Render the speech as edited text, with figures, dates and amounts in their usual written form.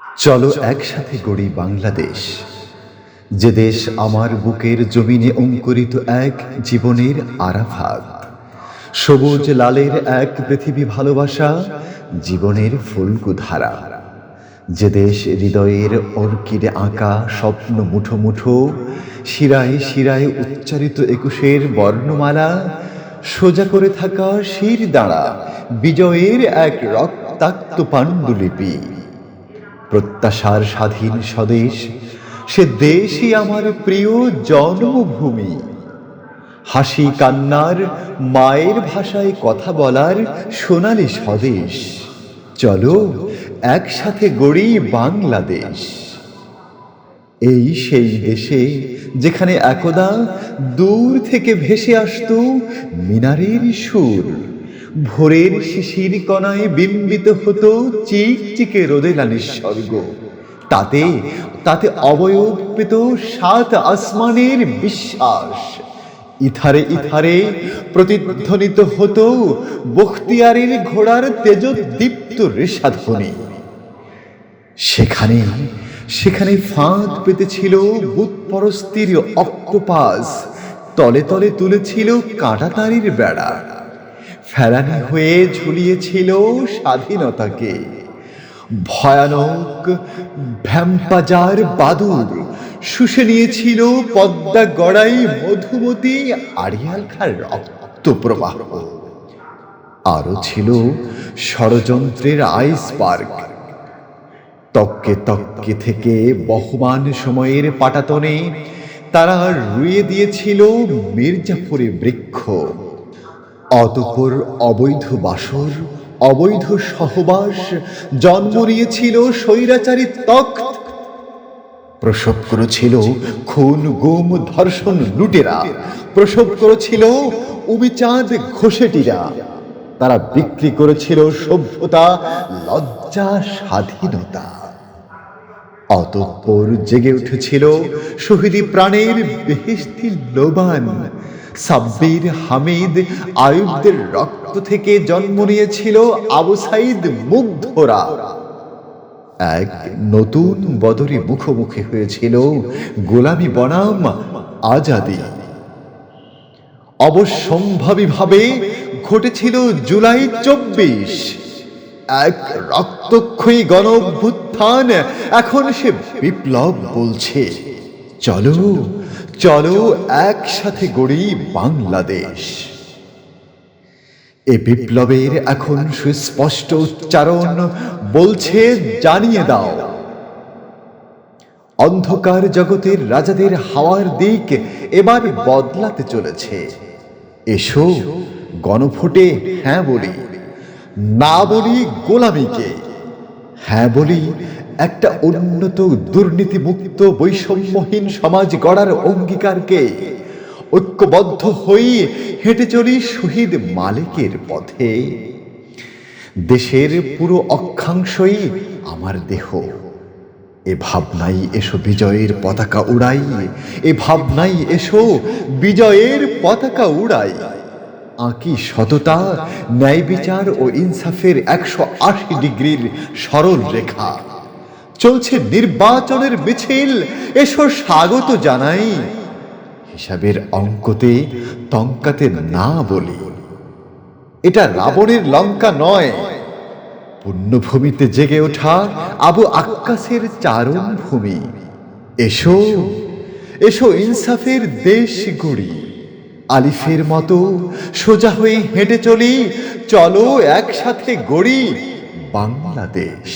চলো একসাথে গড়ি বাংলাদেশ, যে দেশ আমার বুকের জমিনে অঙ্কুরিত এক জীবনের আরাফাত, সবুজ লালের এক পৃথিবী ভালোবাসা, জীবনের ফুলকুধারা। যে দেশ হৃদয়ের অর্কিডে আঁকা স্বপ্ন মুঠো মুঠো, শিরায় শিরায় উচ্চারিত একুশের বর্ণমালা, সোজা করে থাকা শির দাঁড়া বিজয়ের এক রক্তাক্ত পাণ্ডুলিপি। প্রত্যাশার স্বাধীন স্বদেশ, সে দেশই আমার প্রিয় জন্মভূমি। হাসি কান্নার মায়ের ভাষায় কথা বলার সোনালী স্বদেশ। চলো একসাথে গড়ি বাংলাদেশ। এই সেই দেশে যেখানে একদা দূর থেকে ভেসে আসতো মিনারের সুর, ভোরের শিশির কণায় বিম্বিত হতো চিকচিকে রোদেলা নিঃসর্গ। তাতে তাতে অবয়ব পেত সাত আসমানের বিশ্বাস। ইথারে ইথারে প্রতিধ্বনিত হতো বখতিয়ারের ঘোড়ার তেজোদ্দীপ্ত রেশাধ্বনি। সেখানে সেখানে ফাঁদ পেতেছিল বুৎপরস্তির অক্টোপাস, তলে তলে তুলেছিল কাঁটাতারের বেড়া। ফেরানি হয়ে ঝুলিয়েছিল স্বাধীনতাকে। ভয়ানক ভ্যাম্পাজার বাদুর শুষে নিয়েছিল পদ্মা গড়াই মধুমতি আড়িয়াল খার রক্ত প্রবাহ। আরো ছিল ষড়যন্ত্রের আইসবার্গ। তককে তককে থেকে বহমান সময়ের পাটাতনে তারা রুয়ে দিয়েছিল মির্জাপুরে বৃক্ষ। অতঃপর অবৈধ বাসর, অবৈধ সহবাস জন্ম নিয়েছিল স্বৈরাচারী তখ্ত। প্রসব করেছিল খুন গুম ধর্ষণ লুটেরা, প্রসব করেছিল উবিচাঁদ ঘোষেটিরা। তারা বিক্রি করেছিল সভ্যতা, লজ্জা, স্বাধীনতা। অতঃপর জেগে উঠেছিল শহীদি প্রাণের বেহেশতি লোবান। সাব্বির, হামিদ, আয়ুবদের রক্ত থেকে জন্ম নিয়েছিল আবু সাইদ মুগ্ধরা। এক নতুন বদরে মুখোমুখি হয়েছিল গোলামি বনাম আজাদি। অবশ্যম্ভাবীভাবে ঘটেছিল জুলাই ২৪, এক রক্তক্ষয়ী গণ অভ্যুত্থান। এখন সে বিপ্লব বলছে, চলো চলো একসাথে গড়ি বাংলাদেশ। এ বিপ্লবের এখন সুস্পষ্ট উচ্চারণ বলছে, জানিয়ে দাও। অন্ধকার জগতের রাজাদের হাওয়ার দিক এবার বদলাতে চলেছে। এসো গণভোটে হ্যাঁ বলি, না বলি গোলামীকে। হ্যাঁ বলি একটা উন্নত, দুর্নীতিমুক্ত, বৈষম্যহীন সমাজ গড়ার অঙ্গীকারকে। ঐক্যবদ্ধ হই হেঁটে চলি শহীদ মালিকের পথে। দেশের পুরো অক্ষাংশই আমার দেহ। এ ভাবনাই এসো বিজয়ের পতাকা উড়াই, এ ভাবনাই এসো বিজয়ের পতাকা উড়াই। আঁকি সততা, ন্যায় বিচার ও ইনসাফের ১৮০ ডিগ্রির সরল রেখা। চলছে নির্বাচনের মিছিল, এসো স্বাগত জানাই। হিসাবের অঙ্কতে টঙ্কাতে না বলি। এটা রাবণের লঙ্কা নয়, পুণ্যভূমিতে জেগে ওঠা আবু আক্কাসের চারণ ভূমি। এসো এসো ইনসাফের দেশ গড়ি। আলিফের মতো সোজা হয়ে হেঁটে চলি, চলো একসাথে গড়ি বাংলাদেশ।